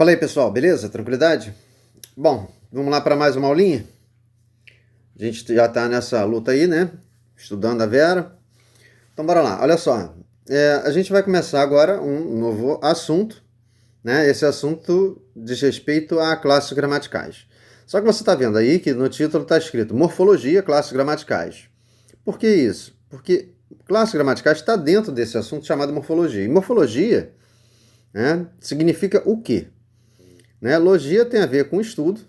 Fala aí, pessoal, beleza? Tranquilidade? Bom, vamos lá para mais uma aulinha? A gente já está nessa luta aí, né? Estudando a Vera. Então, bora lá. Olha só. A gente vai começar agora um novo assunto, né? Esse assunto diz respeito a classes gramaticais. Só que você está vendo aí que no título está escrito Morfologia, classes gramaticais. Por que isso? Porque classes gramaticais está dentro desse assunto chamado morfologia. E morfologia, né, significa o quê? Né? Logia tem a ver com estudo,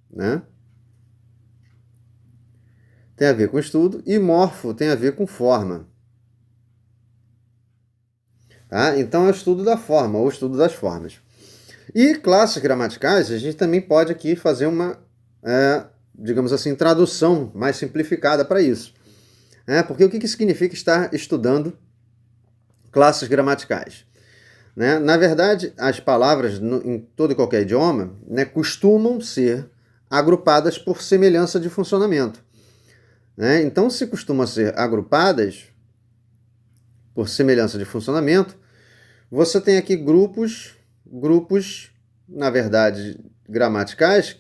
né? Tem a ver com estudo, e morfo tem a ver com forma. Tá? Então é o estudo da forma, ou o estudo das formas. E classes gramaticais, a gente também pode aqui fazer uma, digamos assim, tradução mais simplificada para isso. Porque o que significa estar estudando classes gramaticais? Né? Na verdade, as palavras em todo e qualquer idioma, né, costumam ser agrupadas por semelhança de funcionamento. Né? Então, se costumam ser agrupadas por semelhança de funcionamento, você tem aqui grupos, na verdade, gramaticais,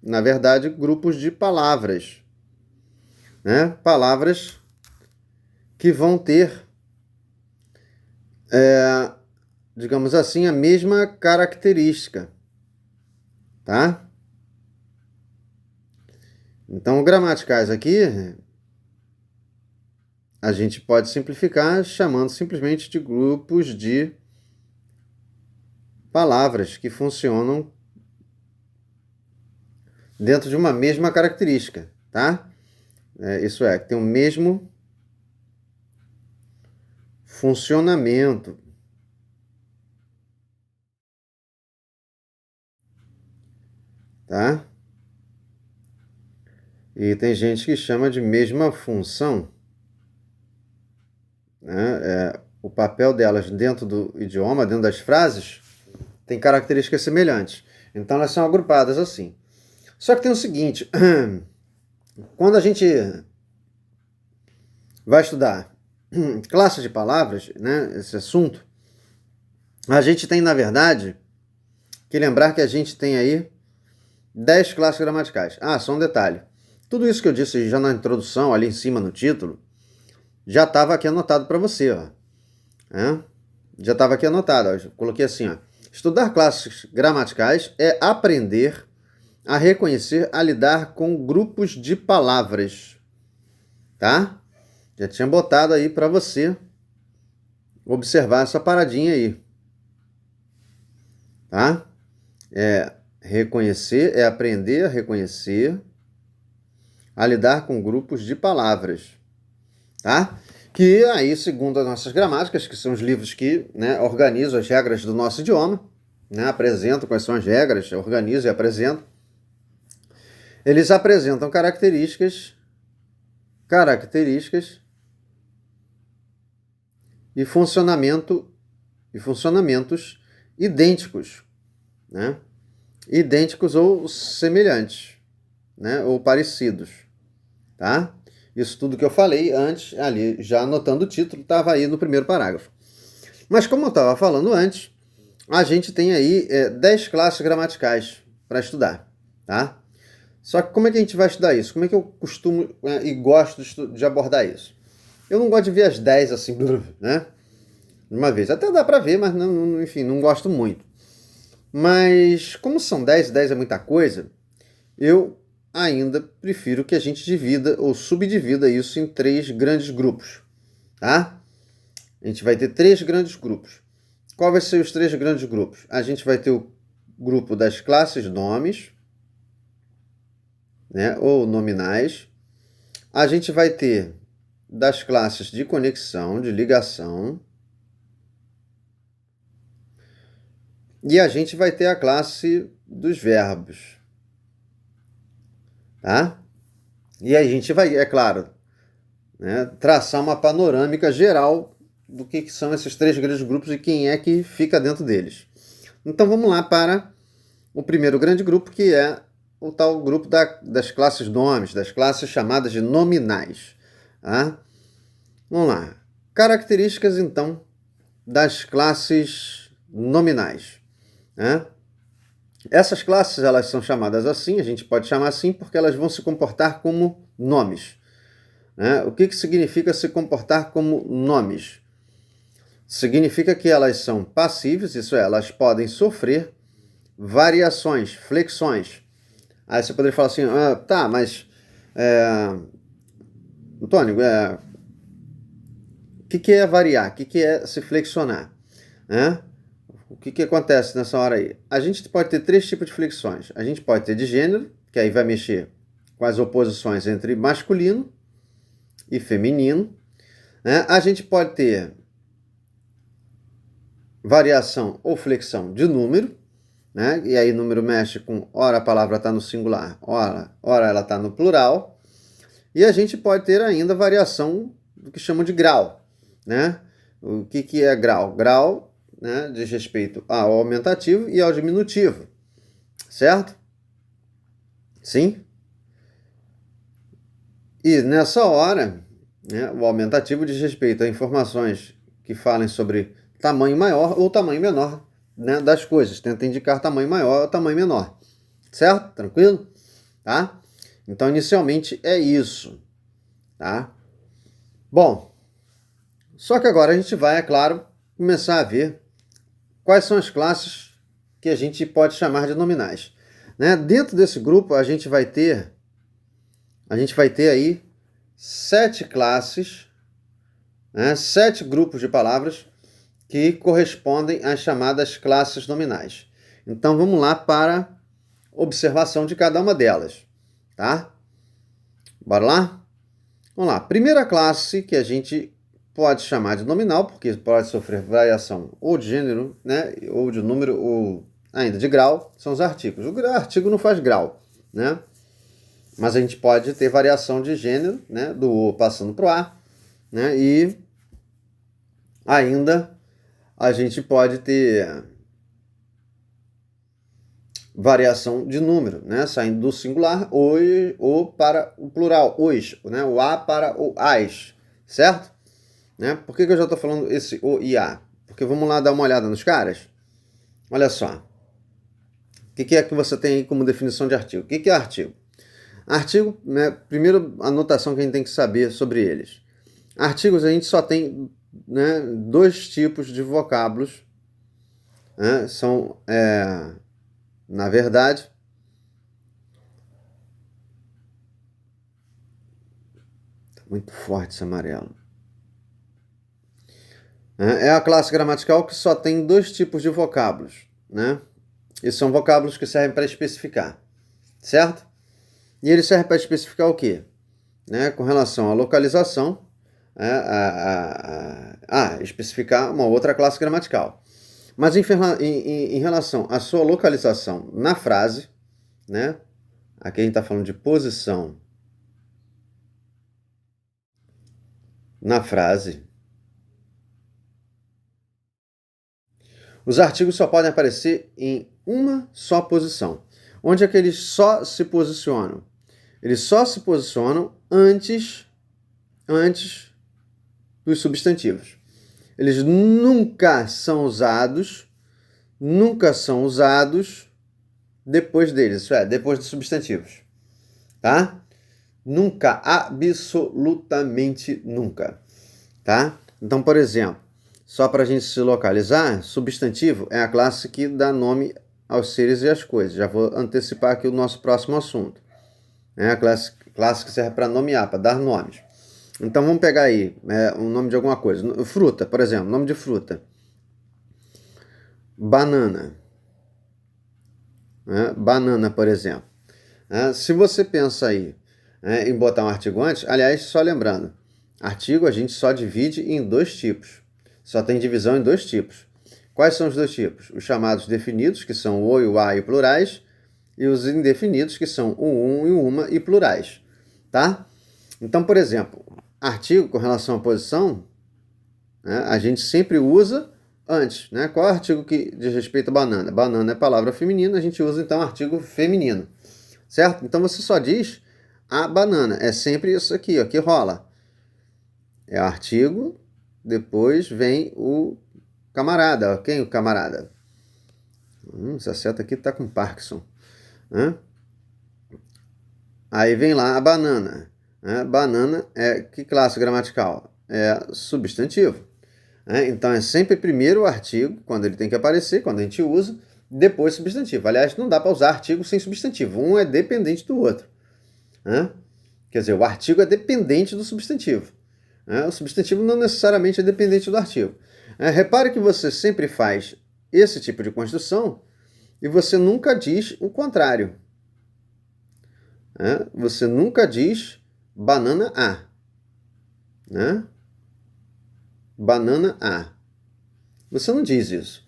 na verdade, grupos de palavras. Né? Palavras que vão ter, digamos assim, a mesma característica. Tá? Então, gramaticais aqui, a gente pode simplificar chamando simplesmente de grupos de palavras que funcionam dentro de uma mesma característica, tá? Isso é, que tem o mesmo funcionamento. Tá? E tem gente que chama de mesma função. Né? O papel delas dentro do idioma, dentro das frases, tem características semelhantes. Então elas são agrupadas assim. Só que tem o seguinte, quando a gente vai estudar classes de palavras, né, esse assunto, a gente tem, na verdade, que lembrar que a gente tem aí 10 classes gramaticais. Só um detalhe. Tudo isso que eu disse já na introdução, ali em cima no título, já estava aqui anotado para você. Ó. Já estava aqui anotado. Ó. Eu coloquei assim, ó. Estudar classes gramaticais é aprender a reconhecer, a lidar com grupos de palavras. Tá? Já tinha botado aí para você observar essa paradinha aí. Tá? Reconhecer, aprender a reconhecer, a lidar com grupos de palavras. Tá? Que aí, segundo as nossas gramáticas, que são os livros que, né, organizam as regras do nosso idioma, né, apresentam quais são as regras, organizam e apresentam, eles apresentam características e funcionamentos idênticos, né? Idênticos ou semelhantes, né? Ou parecidos, tá? Isso tudo que eu falei antes, ali, já anotando o título, estava aí no primeiro parágrafo. Mas como eu estava falando antes, a gente tem aí 10 classes gramaticais para estudar, tá? Só que como é que a gente vai estudar isso? Como é que eu costumo e gosto de abordar isso? Eu não gosto de ver as 10 assim, né? De uma vez. Até dá para ver, mas não, enfim, não gosto muito. Mas como são 10 é muita coisa, eu ainda prefiro que a gente divida ou subdivida isso em 3 grandes grupos, tá? A gente vai ter 3 grandes grupos. Qual vai ser os 3 grandes grupos? A gente vai ter o grupo das classes nomes, né, ou nominais. A gente vai ter das classes de conexão, de ligação. E a gente vai ter a classe dos verbos. Tá? E a gente vai, é claro, né, traçar uma panorâmica geral do que são esses 3 grandes grupos e quem é que fica dentro deles. Então vamos lá para o primeiro grande grupo, que é o tal grupo das classes nomes, das classes chamadas de nominais. Tá? Vamos lá. Características, então, das classes nominais, né? Essas classes, elas são chamadas assim, a gente pode chamar assim porque elas vão se comportar como nomes, né? O que significa se comportar como nomes? Significa que elas são passíveis, isso é, elas podem sofrer variações, flexões. Aí você poderia falar assim, tá, mas Antônio, o que é variar? O que é se flexionar? Né? O que acontece nessa hora aí? A gente pode ter 3 tipos de flexões. A gente pode ter de gênero, que aí vai mexer com as oposições entre masculino e feminino. Né? A gente pode ter variação ou flexão de número, né? E aí número mexe com, ora a palavra está no singular, ora ela está no plural. E a gente pode ter ainda variação do que chamam de grau, né? O que é grau? Grau, né, diz respeito ao aumentativo e ao diminutivo, certo? Sim? E nessa hora, né, o aumentativo diz respeito a informações que falem sobre tamanho maior ou tamanho menor, né, das coisas. Tenta indicar tamanho maior ou tamanho menor. Certo? Tranquilo? Tá? Então, inicialmente é isso. Tá? Bom, só que agora a gente vai, é claro, começar a ver quais são as classes que a gente pode chamar de nominais. Né? Dentro desse grupo, a gente vai ter aí 7 classes, né? 7 grupos de palavras que correspondem às chamadas classes nominais. Então, vamos lá para observação de cada uma delas. Tá? Bora lá? Vamos lá. Primeira classe que a gente pode chamar de nominal, porque pode sofrer variação ou de gênero, né, ou de número, ou ainda de grau, são os artigos. O artigo não faz grau, né? Mas a gente pode ter variação de gênero, né, do O passando para o A, né, e ainda a gente pode ter variação de número, né, saindo do singular o para o plural, os, né, o A para o AS, certo? Né? Por que eu já estou falando esse O e A? Porque vamos lá dar uma olhada nos caras. Olha só. O que é que você tem aí como definição de artigo? O que é artigo? Artigo, né, primeiro a anotação que a gente tem que saber sobre eles. Artigos a gente só tem, né, 2 tipos de vocábulos. Né? São, na verdade, tá muito forte esse amarelo. É a classe gramatical que só tem 2 tipos de vocábulos, né? E são vocábulos que servem para especificar, certo? E ele serve para especificar o quê? Né? Com relação à localização, especificar uma outra classe gramatical. Mas em relação à sua localização na frase, né? Aqui a gente está falando de posição na frase. Os artigos só podem aparecer em uma só posição. Onde é que eles só se posicionam? Eles só se posicionam antes dos substantivos. Eles nunca são usados depois deles, isso é, depois dos substantivos. Tá? Nunca, absolutamente nunca. Tá? Então, por exemplo, só para a gente se localizar, substantivo é a classe que dá nome aos seres e às coisas. Já vou antecipar aqui o nosso próximo assunto. É a classe que serve para nomear, para dar nomes. Então vamos pegar aí um nome de alguma coisa. Fruta, por exemplo, nome de fruta. Banana. Banana, por exemplo. Se você pensa aí em botar um artigo antes, aliás, só lembrando, artigo a gente só divide em 2 tipos. Só tem divisão em 2 tipos. Quais são os 2 tipos? Os chamados definidos, que são o e o a e plurais, e os indefinidos, que são o e o uma e plurais. Tá? Então, por exemplo, artigo com relação à posição, né, a gente sempre usa antes. Né? Qual é o artigo que diz respeito a banana? Banana é palavra feminina, a gente usa então artigo feminino. Certo? Então você só diz a banana. É sempre isso aqui, ó, que rola. É o artigo, depois vem o camarada. Quem é o camarada? Essa seta aqui tá com Parkinson. Aí vem lá a banana. Banana é que classe gramatical? É substantivo. Então é sempre primeiro o artigo, quando ele tem que aparecer, quando a gente usa, depois substantivo. Aliás, não dá para usar artigo sem substantivo. Um é dependente do outro. Quer dizer, o artigo é dependente do substantivo. O substantivo não necessariamente é dependente do artigo. Repare que você sempre faz esse tipo de construção e você nunca diz o contrário. Você nunca diz banana a. Banana a. Você não diz isso.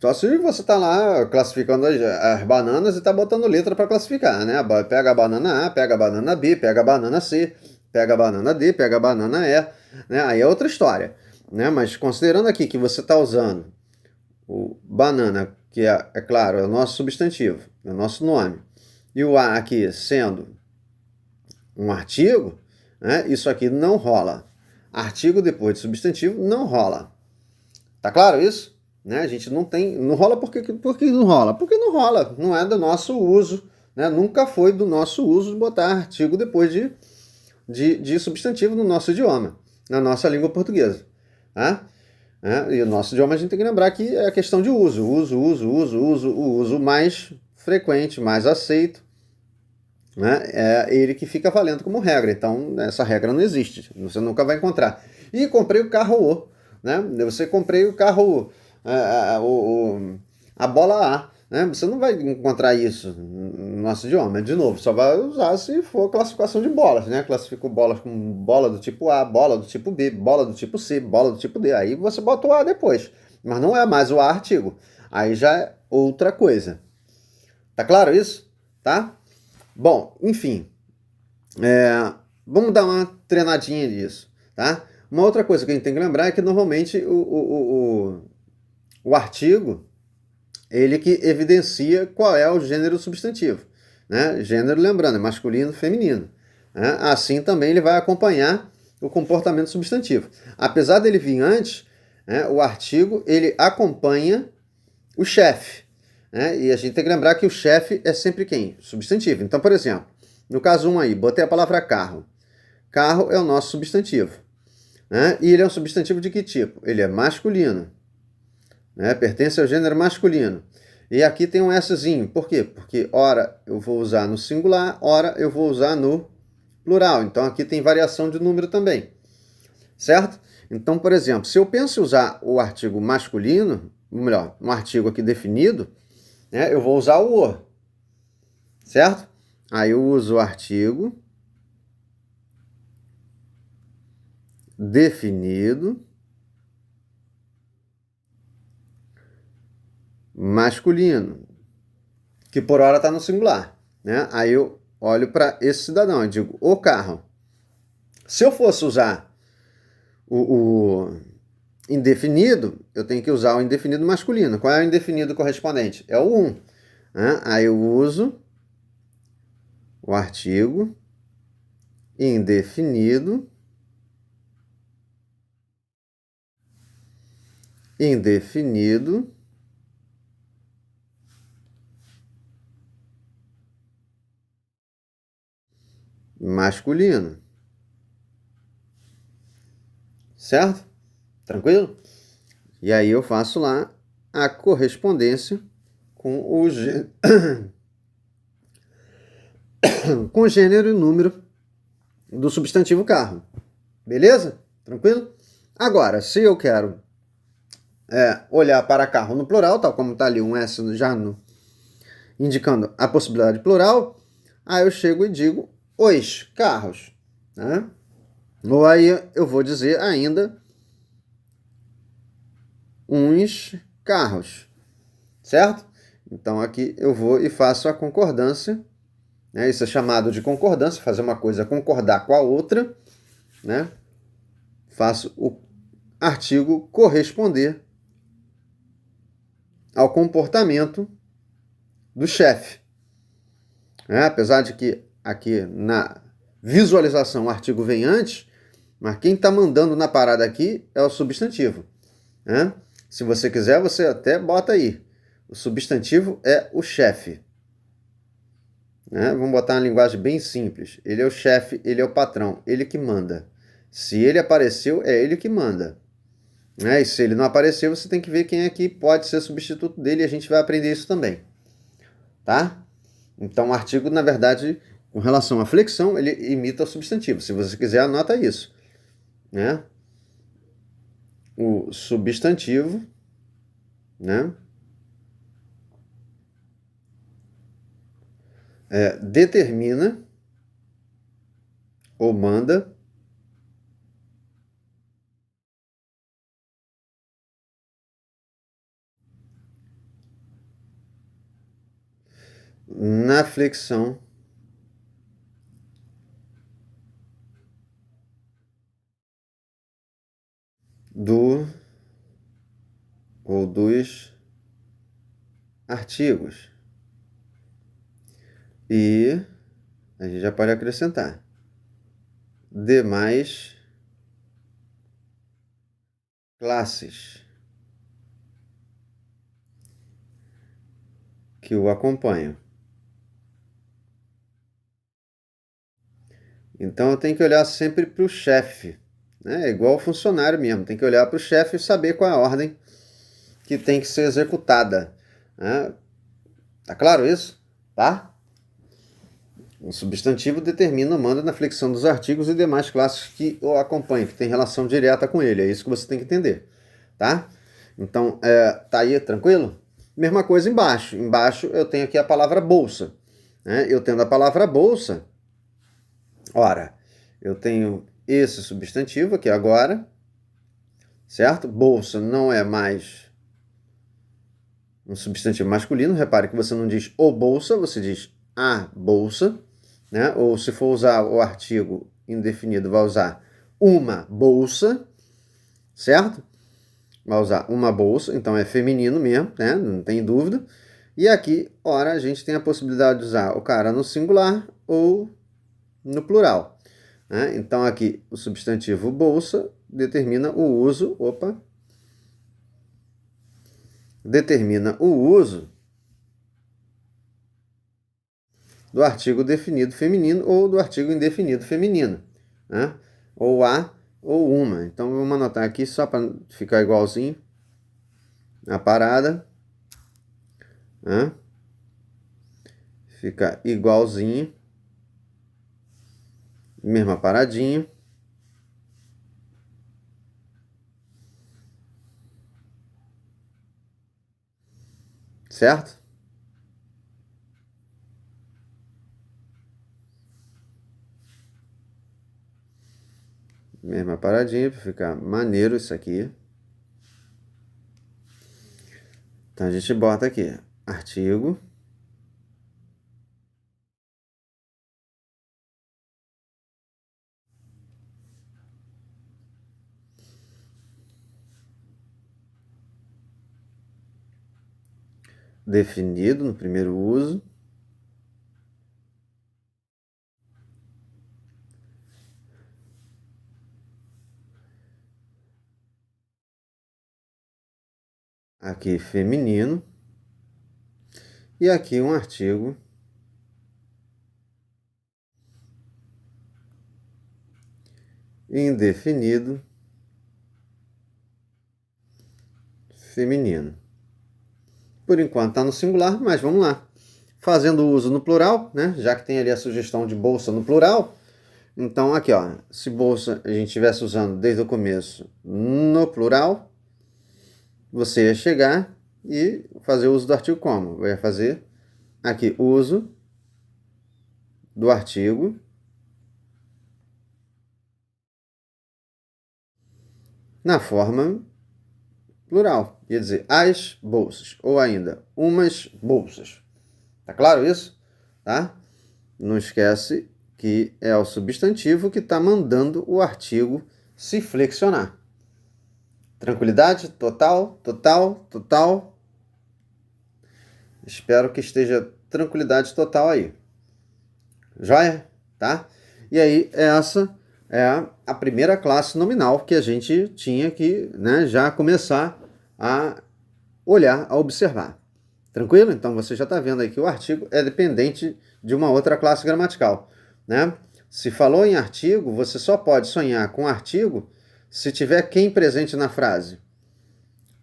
Só se você está lá classificando as bananas e está botando letra para classificar. Pega a banana A, pega a banana B, pega a banana C, pega a banana D, pega a banana E. Aí é outra história. Mas considerando aqui que você está usando o banana, que é claro, é o nosso substantivo, é o nosso nome, e o A aqui sendo um artigo, isso aqui não rola. Artigo depois de substantivo não rola. Tá claro isso? A gente não tem. Não rola por que não rola? Porque não rola. Não é do nosso uso. Nunca foi do nosso uso de botar artigo depois de substantivo no nosso idioma, na nossa língua portuguesa. E o nosso idioma a gente tem que lembrar que é a questão de uso. O uso mais frequente, mais aceito. É ele que fica valendo como regra. Então, essa regra não existe. Você nunca vai encontrar. E comprei o carro O. Você comprei o carro a bola A. Você não vai encontrar isso no nosso idioma. De novo, só vai usar se for classificação de bolas. Classifico bolas com bola do tipo A, bola do tipo B, bola do tipo C, bola do tipo D. Aí você bota o A depois. Mas não é mais o A artigo. Aí já é outra coisa. Tá claro isso? Tá? Bom, enfim, vamos dar uma treinadinha nisso, tá? Uma outra coisa que a gente tem que lembrar é que normalmente o artigo, ele que evidencia qual é o gênero substantivo. Gênero, lembrando, é masculino, feminino. Assim também ele vai acompanhar o comportamento substantivo. Apesar dele vir antes, o artigo ele acompanha o chefe. E a gente tem que lembrar que o chefe é sempre quem? Substantivo. Então, por exemplo, no caso 1 aí, botei a palavra carro. Carro é o nosso substantivo. E ele é um substantivo de que tipo? Ele é masculino. Pertence ao gênero masculino. E aqui tem um Szinho. Por quê? Porque ora eu vou usar no singular, ora eu vou usar no plural. Então aqui tem variação de número também. Certo? Então, por exemplo, se eu penso em usar o artigo masculino, ou melhor, um artigo aqui definido, eu vou usar o. Certo? Aí eu uso o artigo definido masculino, que por hora está no singular. Aí eu olho para esse cidadão e digo, o carro. Se eu fosse usar o indefinido, eu tenho que usar o indefinido masculino. Qual é o indefinido correspondente? É o 1. Aí eu uso o artigo indefinido masculino. Certo? Tranquilo? E aí eu faço lá a correspondência com o com o gênero e número do substantivo carro. Beleza? Tranquilo? Agora, se eu quero olhar para carro no plural, tal como está ali um S já indicando a possibilidade plural, aí eu chego e digo os carros. Ou aí eu vou dizer ainda uns carros. Certo? Então aqui eu vou e faço a concordância. Isso é chamado de concordância, fazer uma coisa concordar com a outra. Faço o artigo corresponder ao comportamento do chefe. Apesar de que aqui na visualização o artigo vem antes, mas quem está mandando na parada aqui é o substantivo. Se você quiser, você até bota aí. O substantivo é o chefe. Né? Vamos botar uma linguagem bem simples. Ele é o chefe, ele é o patrão, ele que manda. Se ele apareceu, é ele que manda. Né? E se ele não apareceu, você tem que ver quem é que pode ser substituto dele, e a gente vai aprender isso também. Tá? Então, o artigo, na verdade, com relação à flexão, ele imita o substantivo. Se você quiser, anota isso. Né? O substantivo, né? Determina ou manda na flexão do ou dos artigos. E a gente já pode acrescentar demais classes que o acompanham. Então eu tenho que olhar sempre para o chefe, né? É igual o funcionário mesmo, tem que olhar para o chefe e saber qual é a ordem que tem que ser executada. Né? Tá claro isso? Tá? O substantivo determina o manda na flexão dos artigos e demais classes que o acompanham, que tem relação direta com ele. É isso que você tem que entender. Tá? Então, tá aí, tranquilo? Mesma coisa embaixo. Embaixo eu tenho aqui a palavra bolsa. Né? Eu tendo a palavra bolsa, ora, eu tenho esse substantivo aqui agora, certo? Bolsa não é mais um substantivo masculino. Repare que você não diz o bolsa, você diz a bolsa. Né? Ou se for usar o artigo indefinido, vai usar uma bolsa, certo? Vai usar uma bolsa, então é feminino mesmo, né? Não tem dúvida. E aqui, ora, a gente tem a possibilidade de usar o cara no singular ou no plural. Né? Então aqui o substantivo bolsa determina o uso, determina o uso do artigo definido feminino ou do artigo indefinido feminino, né? Ou a ou uma. Então vamos anotar aqui só para ficar igualzinho a parada, né? Fica igualzinho, mesma paradinha, certo? Mesma paradinha para ficar maneiro isso aqui. Então a gente bota aqui artigo definido no primeiro uso, aqui feminino, e aqui um artigo indefinido feminino. Por enquanto está no singular, mas vamos lá. Fazendo uso no plural, né? Já que tem ali a sugestão de bolsa no plural. Então, aqui, ó, se bolsa a gente estivesse usando desde o começo no plural, você ia chegar e fazer uso do artigo como? Vai fazer aqui uso do artigo na forma plural. Ia dizer as bolsas, ou ainda umas bolsas. Tá claro isso? Tá? Não esquece que é o substantivo que está mandando o artigo se flexionar. Tranquilidade? Total, total, total. Espero que esteja tranquilidade total aí. Joia? Tá? E aí, essa é a primeira classe nominal que a gente tinha que, né, já começar a olhar, a observar. Tranquilo? Então você já está vendo aí que o artigo é dependente de uma outra classe gramatical, né? Se falou em artigo, você só pode sonhar com artigo se tiver quem presente na frase.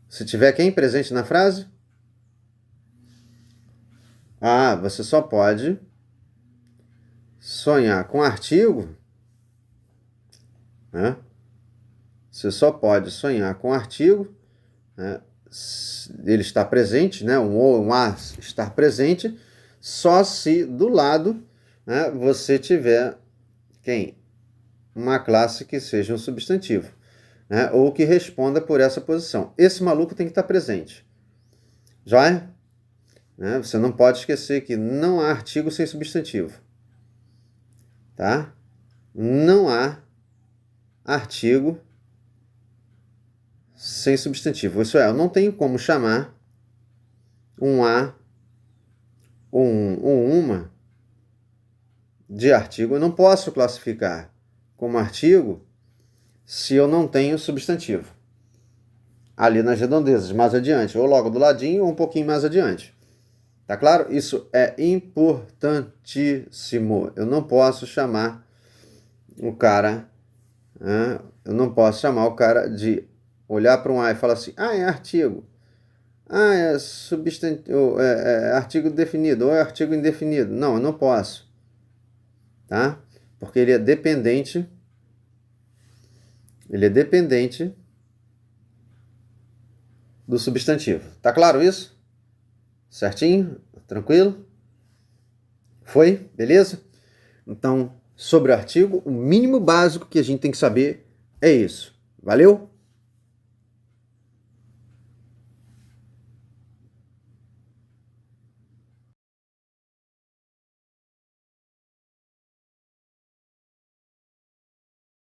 Se tiver quem presente na frase, você só pode sonhar com artigo, né? Você só pode sonhar com artigo, né? Ele está presente, né? Um a estar presente, só se do lado, né, você tiver quem? Uma classe que seja um substantivo, né? Ou que responda por essa posição. Esse maluco tem que estar presente. Já é? Né? Você não pode esquecer que não há artigo sem substantivo. Tá? Não há artigo sem substantivo. Isso é, eu não tenho como chamar um a ou uma de artigo. Eu não posso classificar como artigo se eu não tenho substantivo. Ali nas redondezas, mais adiante, ou logo do ladinho, ou um pouquinho mais adiante. Tá claro? Isso é importantíssimo. Eu não posso chamar o cara, né? Eu não posso chamar o cara de olhar para um A e falar assim, é artigo. É substantivo, é artigo definido, ou é artigo indefinido. Não, eu não posso. Tá? Porque ele é dependente do substantivo. Tá claro isso? Certinho? Tranquilo? Foi? Beleza? Então, sobre o artigo, o mínimo básico que a gente tem que saber é isso. Valeu?